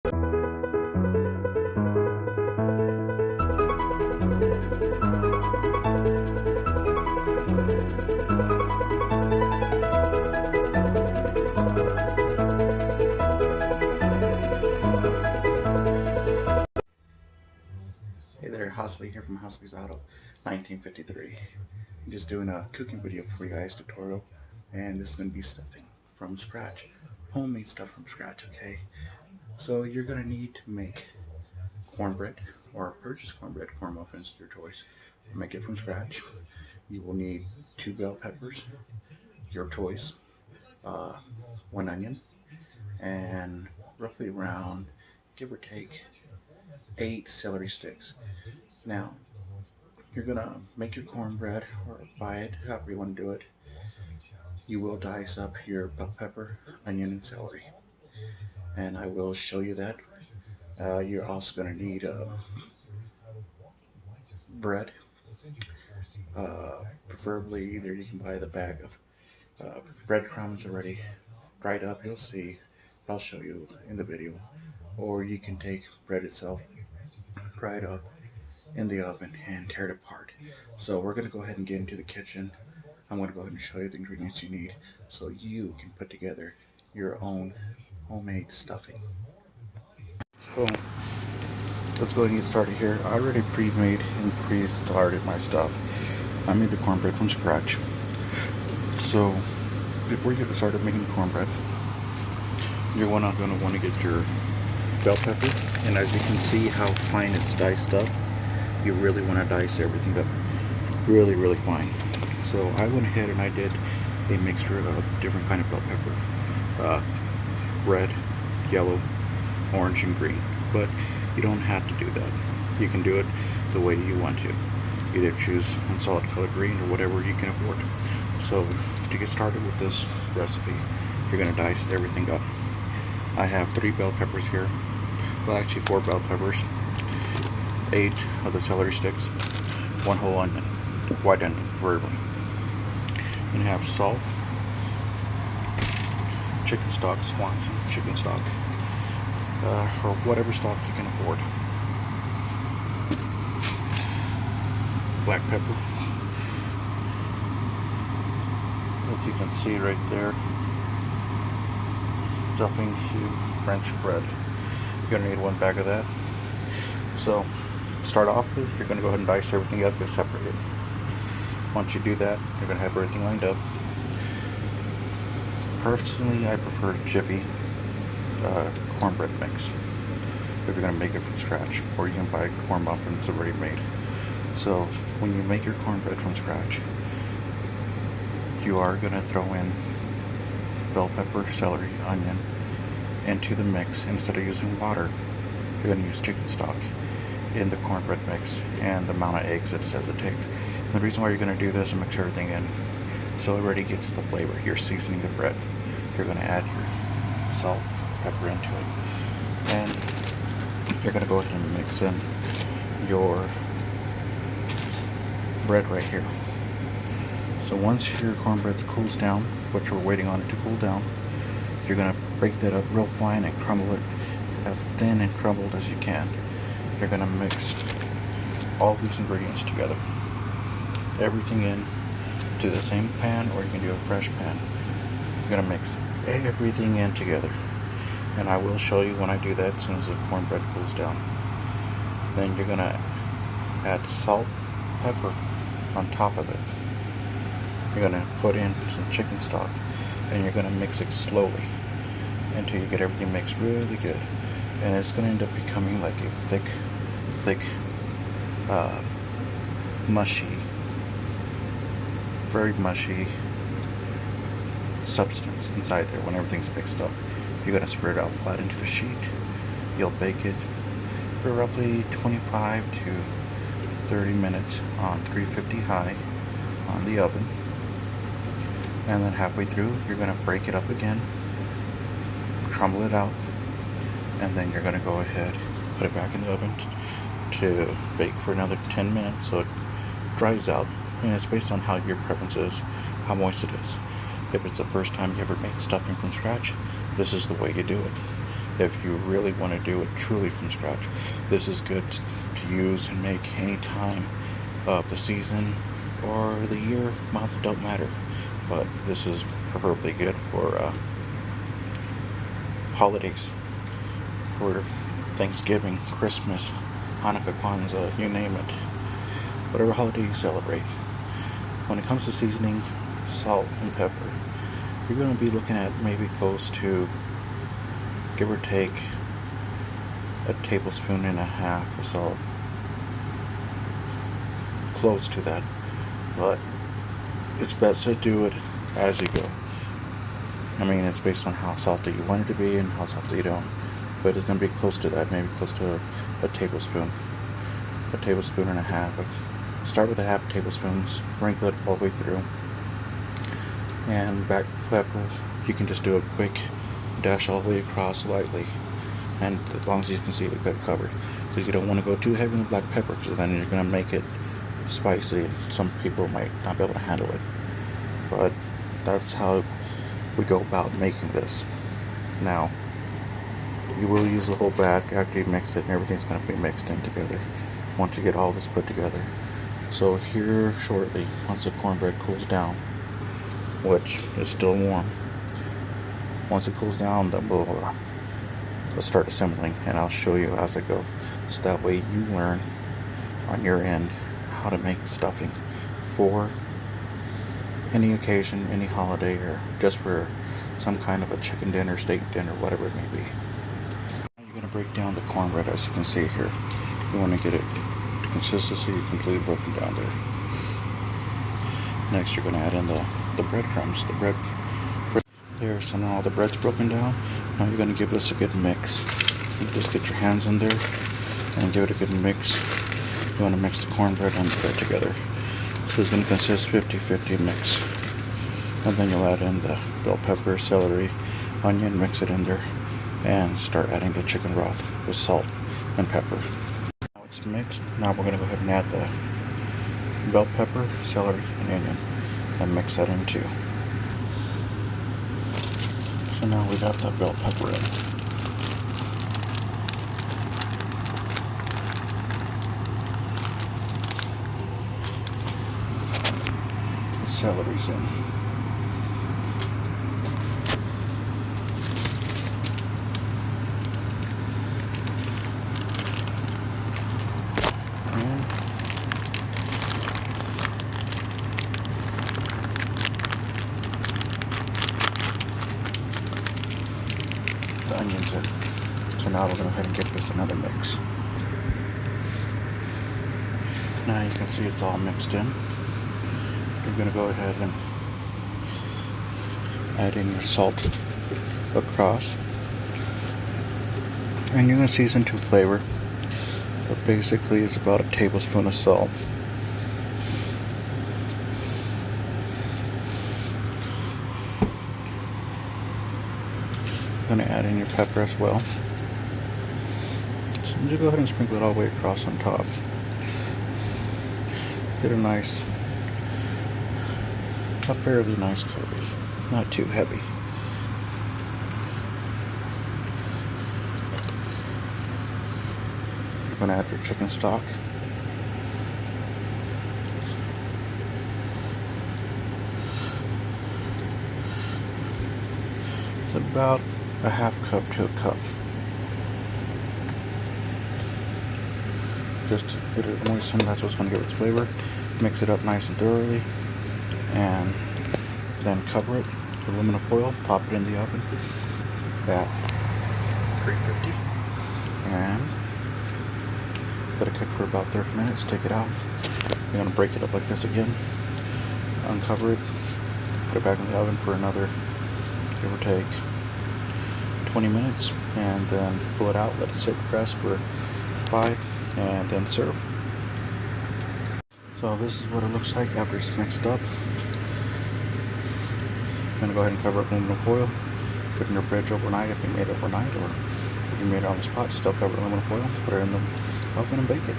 Hey there, Hosley here from Hosley's Auto, 1953. I'm just doing a cooking video for you guys, tutorial, and this is going to be stuffing from scratch, homemade stuff from scratch, okay? So you're going to need to make cornbread, or purchase cornbread, corn muffins, your choice, or make it from scratch. You will need 2 bell peppers, your choice, uh, 1 onion, and roughly around, give or take, 8 celery sticks. Now, you're gonna make your cornbread or buy it, however you want to do it. You will dice up your bell pepper, onion, and celery, and I will show you that. You're also gonna need bread. Preferably, either you can buy the bag of breadcrumbs already dried up. You'll see. I'll show you in the video. Or you can take bread itself, dry it up in the oven, and tear it apart. So we're gonna go ahead and get into the kitchen. I'm going to go ahead and show you the ingredients you need so you can put together your own homemade stuffing. So let's go ahead and get started here. I already pre-made and pre-started my stuff. I made the cornbread from scratch. So before you get started making the cornbread, you're going to want to get your bell pepper, and as you can see how fine it's diced up, you really want to dice everything up really fine. So I went ahead and I did a mixture of different kind of bell pepper, red, yellow, orange, and green. But you don't have to do that. You can do it the way you want to. Either choose one solid color green or whatever you can afford. So to get started with this recipe, you're going to dice everything up. I have 3 bell peppers here. Well, actually 4 bell peppers, 8 of the celery sticks, 1 whole onion, white onion, preferably. And have salt, chicken stock, Swanson chicken stock, or whatever stock you can afford. Black pepper, as you can see right there, stuffing to French bread. You're going to need 1 bag of that. So start off with, you're going to go ahead and dice everything up and separate it. Once you do that, you're going to have everything lined up. Personally, I prefer Jiffy cornbread mix if you're going to make it from scratch, or you can buy corn muffins already made. So when you make your cornbread from scratch, you are going to throw in bell pepper, celery, onion into the mix. Instead of using water, you're going to use chicken stock in the cornbread mix and the amount of eggs it says it takes. And the reason why you're going to do this and mix everything in so it already gets the flavor. You're seasoning the bread. You're going to add your salt, pepper into it, and you're going to go ahead and mix in your bread right here. So once your cornbread cools down, which we're waiting on it to cool down, you're going to break that up real fine and crumble it as thin and crumbled as you can. You're going to mix all these ingredients together, everything in to the same pan, or you can do a fresh pan. You're going to mix everything in together, and I will show you when I do that as soon as the cornbread cools down. Then you're going to add salt, pepper on top of it. You're going to put in some chicken stock, and you're going to mix it slowly until you get everything mixed really good. And it's going to end up becoming like a thick, mushy, very mushy substance inside there. When everything's mixed up, you're going to spread it out flat into the sheet. You'll bake it for roughly 25 to 30 minutes on 350 high on the oven. And then halfway through, you're going to break it up again, crumble it out, and then you're going to go ahead, put it back in the oven to bake for another 10 minutes so it dries out. And it's based on how your preference is, how moist it is. If it's the first time you ever made stuffing from scratch, this is the way you do it. if you really want to do it truly from scratch. This is good to use and make any time of the season or the year, month, don't matter. But this is preferably good for holidays, for Thanksgiving, Christmas, Hanukkah, Kwanzaa, you name it. Whatever holiday you celebrate. When it comes to seasoning, salt and pepper, you're going to be looking at maybe close to, give or take, a tablespoon and a half of salt. Close to that. But it's best to do it as you go. I mean, it's based on how salty you want it to be and how salty you don't. But it's going to be close to that, maybe close to a tablespoon and a half. Start with a half tablespoon, sprinkle it all the way through. And black pepper, you can just do a quick dash all the way across lightly. And as long as you can see it got covered. Because you don't want to go too heavy in the black pepper, because then you're going to make it spicy. Some people might not be able to handle it. But that's how we go about making this. Now, you will use the whole bag after you mix it, and everything's going to be mixed in together once you get all this put together. So here shortly, once the cornbread cools down, which is still warm, once it cools down, then we'll start assembling, and I'll show you as I go, so that way you learn on your end how to make stuffing for any occasion, any holiday, or just for some kind of a chicken dinner, steak dinner, whatever it may be. You're going to break down the cornbread, as you can see here. You want to get it to consistency completely broken down there. Next, you're going to add in the breadcrumbs, the bread there. So now all the bread's broken down. Now you're going to give this a good mix. You just get your hands in there and give it a good mix. You want to mix the cornbread and the bread together. So it's going to consist 50-50 mix. And then you'll add in the bell pepper, celery, onion, mix it in there, and start adding the chicken broth with salt and pepper. Now it's mixed. Now we're going to go ahead and add the bell pepper, celery, and onion, and mix that in too. So now we got the bell pepper in. The celery's in. The onions in. So now we're going to go ahead and give this another mix. Now you can see it's all mixed in. You're going to go ahead and add in your salt across. And you're going to season to flavor. But basically it's about a tablespoon of salt. Going to add in your pepper as well. So just go ahead and sprinkle it all the way across on top. Get a fairly nice curry, not too heavy. You're going to add your chicken stock. It's about a half cup to a cup. Just to get it moistened, that's what's going to give it its flavor. Mix it up nice and thoroughly, and then cover it with aluminum foil. Pop it in the oven at 350, and let it cook for about 30 minutes. Take it out. You're going to break it up like this again. Uncover it. Put it back in the oven for another, give or take, 20 minutes, and then pull it out, let it sit rest for 5, and then serve. So this is what it looks like after it's mixed up. I'm going to go ahead and cover it with aluminum foil, put it in your fridge overnight if you made it overnight, or if you made it on the spot, still cover it with aluminum foil, put it in the oven and bake it.